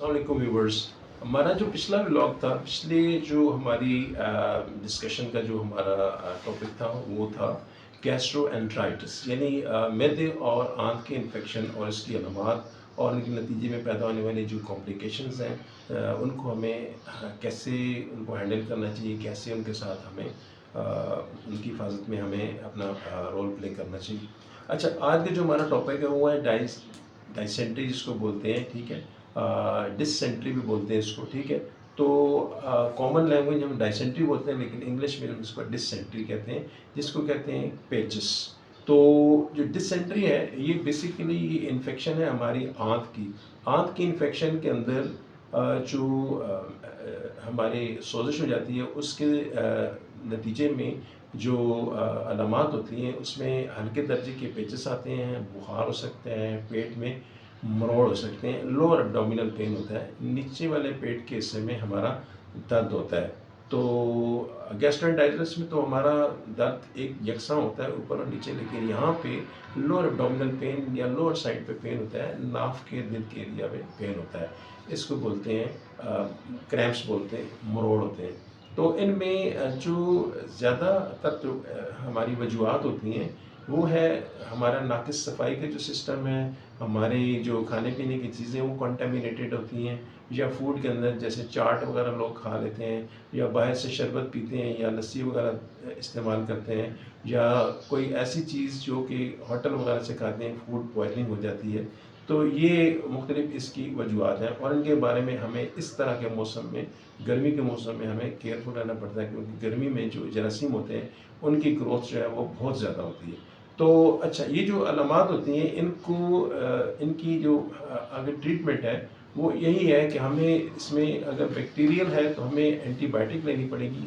अस्सलाम वालेकुम व्यूवर्स। हमारा जो पिछला व्लॉग था, पिछले जो हमारी डिस्कशन का जो हमारा टॉपिक था वो था गैस्ट्रोएंटेराइटिस, यानी मैदे और आंत के इन्फेक्शन और इसकी अलामात और उनके नतीजे में पैदा होने वाली जो कॉम्प्लिकेशंस हैं, उनको हमें कैसे उनको हैंडल करना चाहिए, कैसे उनके साथ हमें उनकी हिफाजत में हमें अपना रोल प्ले करना चाहिए। अच्छा, आज का जो हमारा टॉपिक है वो है डाइसेंट्री जिसको बोलते हैं, ठीक है। डिससेंट्री भी बोलते हैं इसको, ठीक है। तो कॉमन लैंग्वेज हम डाइसेंट्री बोलते हैं, लेकिन इंग्लिश में हम इसको डिससेंट्री कहते हैं, जिसको कहते हैं पेचिस। तो जो डिससेंट्री है ये बेसिकली ये इन्फेक्शन है हमारी आंत की इन्फेक्शन के अंदर जो हमारे सोजिश हो जाती है उसके नतीजे में जो अलामात होती हैं उसमें हल्के दर्जे के पेचिस आते हैं, बुखार हो सकता है, पेट में मरोड़ हो सकते हैं, लोअर एब्डोमिनल पेन होता है, नीचे वाले पेट के हिस्से में हमारा दर्द होता है। तो गैस्ट्रोएंटेराइटिस में तो हमारा दर्द एक यकसा होता है ऊपर और नीचे, लेकिन यहाँ पे लोअर एब्डोमिनल पेन या लोअर साइड पे पेन होता है, नाफ के दिल के एरिया में पेन होता है। इसको बोलते हैं क्रैम्प्स बोलते हैं, मरोड़ होते हैं। तो इनमें जो ज़्यादातर जो हमारी वजूहत होती हैं वो है हमारा नाक़िस सफाई का जो सिस्टम है, हमारे जो खाने पीने की चीज़ें वो कंटामिनेटेड होती हैं, या फूड के अंदर जैसे चाट वगैरह लोग खा लेते हैं, या बाहर से शरबत पीते हैं, या लस्सी वगैरह इस्तेमाल करते हैं, या कोई ऐसी चीज़ जो कि होटल वगैरह से खाते हैं, फूड पॉइजनिंग हो जाती है। तो ये मुख्तलिफ इसकी वजूहत हैं और इनके बारे में हमें इस तरह के मौसम में, गर्मी के मौसम में हमें केयरफुल रहना पड़ता है, क्योंकि गर्मी में जो जरासीम होते हैं उनकी ग्रोथ जो है वो बहुत ज़्यादा होती है। तो अच्छा, ये जो अलामात होती हैं इनको इनकी जो अगर ट्रीटमेंट है वो यही है कि हमें इसमें अगर बैक्टीरियल है तो हमें एंटीबायोटिक लेनी पड़ेगी।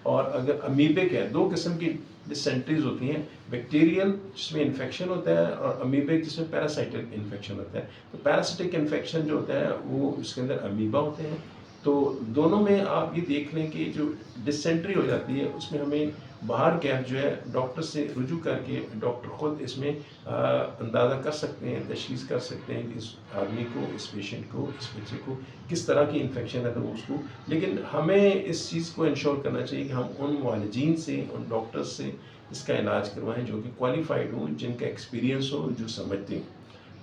और अगर अमीबिक है, दो किस्म की डिसेंट्रीज होती हैं, बैक्टीरियल जिसमें इन्फेक्शन होता है और अमीबिक जिसमें पैरासाइटिक इन्फेक्शन होता है। तो पैरासिटिक इन्फेक्शन जो होता है वो इसके अंदर अमीबा होते हैं। तो दोनों में आप ये देख लें कि जो डिसेंट्री हो जाती है उसमें हमें बाहर कैफ जो है डॉक्टर से रुजू करके डॉक्टर ख़ुद इसमें अंदाज़ा कर सकते हैं, तशख़ीस कर सकते हैं कि इस आदमी को, इस पेशेंट को, इस बच्चे को किस तरह की इन्फेक्शन है, तो उसको। लेकिन हमें इस चीज़ को इंश्योर करना चाहिए कि हम उन मुआलिजीन से, उन डॉक्टर्स से इसका इलाज करवाएं जो कि क्वालिफाइड हों, जिनका एक्सपीरियंस हो, जो समझते हैं।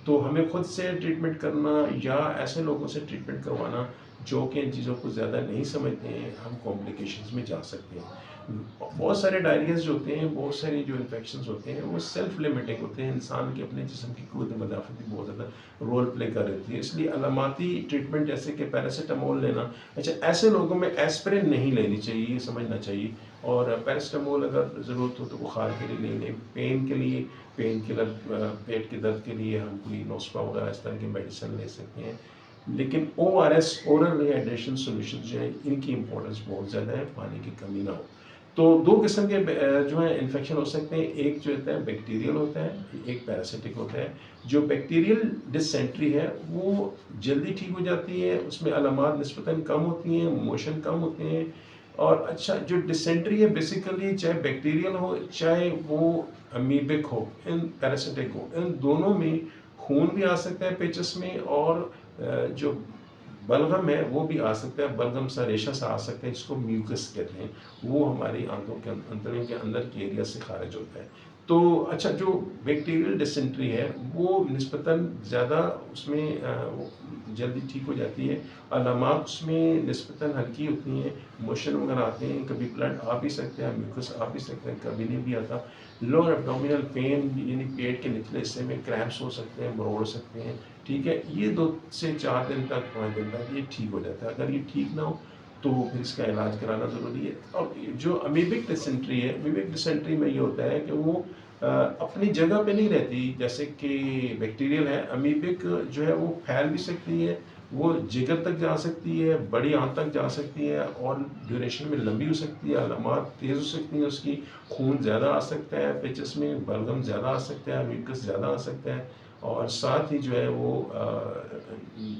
तो हमें खुद से ट्रीटमेंट करना या ऐसे लोगों से ट्रीटमेंट करवाना जो कि इन चीज़ों को ज़्यादा नहीं समझते हैं, हम कॉम्प्लिकेशंस में जा सकते हैं। बहुत सारे डायरियाज़ जो होते हैं, बहुत सारी जो इन्फेक्शंस होते हैं वो सेल्फ लिमिटिंग होते हैं, इंसान के अपने जिस्म की क़ुव्वत मदाफ़ती बहुत ज़्यादा रोल प्ले कर रही है। इसलिए अलामाती ट्रीटमेंट जैसे कि पैरासिटामोल लेना, अच्छा ऐसे लोगों में एस्पिरिन नहीं लेनी चाहिए, ये समझना चाहिए। और पैरासिटामोल अगर ज़रूरत हो तो बुखार के लिए ले लें, पेन के लिए, पेन किलर, पेट के दर्द के लिए हम कोई नोस्पा वगैरह इस तरह की मेडिसिन ले सकते हैं। लेकिन ओआरएस, ओरल रिहाइड्रेशन सॉल्यूशन जो है इनकी इंपॉर्टेंस बहुत ज़्यादा है, पानी की कमी ना हो। तो दो किस्म के जो है इन्फेक्शन हो सकते हैं, एक जो होता है बैक्टीरियल होता है, एक पैरासिटिक होता है। जो बैक्टीरियल डिसेंट्री है वो जल्दी ठीक हो जाती है, उसमें अलामात निस्बतन कम होती हैं, मोशन कम होते हैं। और अच्छा, जो डिसेंट्री है बेसिकली चाहे बैक्टीरियल हो चाहे वो अमीबिक हो, इन पैरासिटिक हो, इन दोनों में खून भी आ सकता है पेचस में, और जो बलगम है वो भी आ सकता है, बलगम सा, रेशा सा आ सकता है, जिसको म्यूकस कहते हैं। वो हमारी आंतों के अंतड़ियों के अंदर के एरिया से खारिज होता है। तो अच्छा, जो बैक्टीरियल डिसेंट्री है वो निस्बतन ज़्यादा उसमें वो जल्दी ठीक हो जाती है, अलामात उसमें निस्बतन हल्की होती हैं, मोशन वगैरह आते हैं, कभी ब्लड आ भी सकता है, म्यूकस आ भी सकता है, कभी नहीं भी आता। लोअर एब्डोमिनल पेन यानी पेट के निचले हिस्से में क्रैम्प्स हो सकते हैं, मरोड़ सकते हैं, ठीक है। ये 2 से 4 दिन तक, 5 दिन तक ये ठीक हो जाता है। अगर ये ठीक ना हो तो फिर इसका इलाज कराना ज़रूरी है। और जो अमीबिक डिसेंट्री है, अमीबिक डिसेंट्री में ये होता है कि वो अपनी जगह पे नहीं रहती, जैसे कि बैक्टीरियल है। अमीबिक जो है वो फैल भी सकती है, वो जिगर तक जा सकती है, बड़ी आंत तक जा सकती है और ड्यूरेशन में लंबी हो सकती है, अलामात तेज़ हो सकती हैं उसकी, खून ज़्यादा आ सकता है पेचस में, बलगम ज़्यादा आ सकता है, म्यूकस ज़्यादा आ सकता है, और साथ ही जो है वो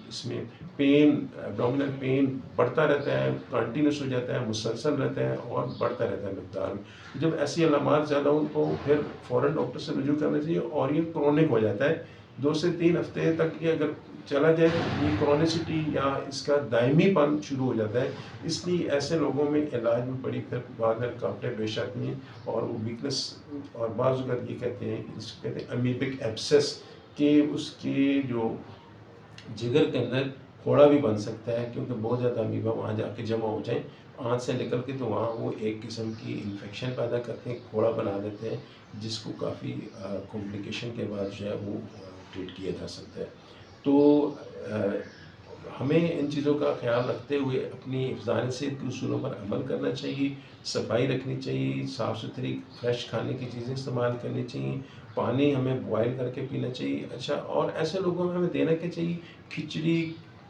इसमें पेन, एब्डोमिनल पेन बढ़ता रहता है, कंटिन्यूस हो जाता है, मुसलसल रहता है और बढ़ता रहता है मिक़दार में। जब ऐसी अलामात ज़्यादा हों तो फिर फ़ौरन डॉक्टर से रुजू करना चाहिए, और ये क्रोनिक हो जाता है। 2 से 3 हफ्ते तक ये अगर चला जाए तो ये क्रॉनिसिटी या इसका दायमीपन शुरू हो जाता है। इसलिए ऐसे लोगों में इलाज में बड़ी फिर बाद में रुकावटें पेश आती हैं और वो वीकनेस, और बाज़ अगर ये कहते हैं कि जिसको कहते हैं अमीबिक एब्सेस, कि उसके जो जिगर के अंदर फोड़ा भी बन सकता है, क्योंकि बहुत ज़्यादा अमीबा वहाँ जाके जमा हो जाए आँत से निकल के, तो वहाँ वो एक किस्म की इन्फेक्शन पैदा करते हैं, फोड़ा बना देते हैं, जिसको काफ़ी कॉम्प्लिकेशन के बाद जो है वो ट्रीट किया जा सकता है। तो हमें इन चीज़ों का ख्याल रखते हुए अपनी हिफ़्ज़ान सेहत के उसूलों पर अमल करना चाहिए, सफाई रखनी चाहिए, साफ़ सुथरी फ्रेश खाने की चीज़ें इस्तेमाल करनी चाहिए, पानी हमें बॉयल करके पीना चाहिए। अच्छा, और ऐसे लोगों में हमें देना क्या चाहिए, खिचड़ी,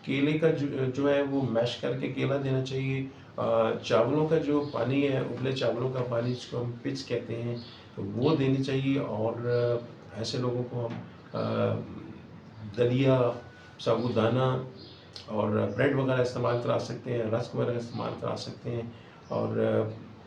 केले का जो है वो मैश करके केला देना चाहिए। चावलों का जो पानी है, उबले चावलों का पानी जिसको हम पिच कहते हैं, तो वो देनी चाहिए। और ऐसे लोगों को हम दलिया, साबूदाना और ब्रेड वगैरह इस्तेमाल करा सकते हैं, रस्क वगैरह इस्तेमाल करा सकते हैं। और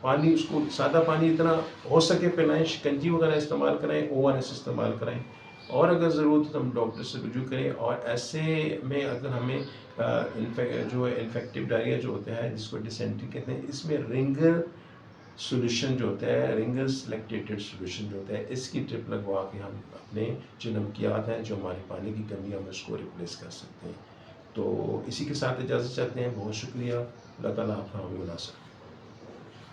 पानी, उसको सादा पानी इतना हो सके पिलाएं, शिकंजी वगैरह इस्तेमाल कराएं, ओआरएस इस्तेमाल कराएं। और अगर ज़रूरत हो तो हम डॉक्टर से रुजू करें। और ऐसे में अगर हमें जो इन्फेक्टिव डायरिया जो होता है, जिसको डिसेंट्री कहते हैं, इसमें रिंगर सॉल्यूशन जो होता है, रिंगर्स लैक्टेटेड सॉल्यूशन जो होता है, इसकी ड्रिप लगवा के हम अपने जो नमकियात हैं, जो हमारे पानी की कमी है, हम उसको रिप्लेस कर सकते हैं। तो इसी के साथ इजाज़त चाहते हैं। बहुत शुक्रिया। अल्लाह ताला आप हामी बनाए।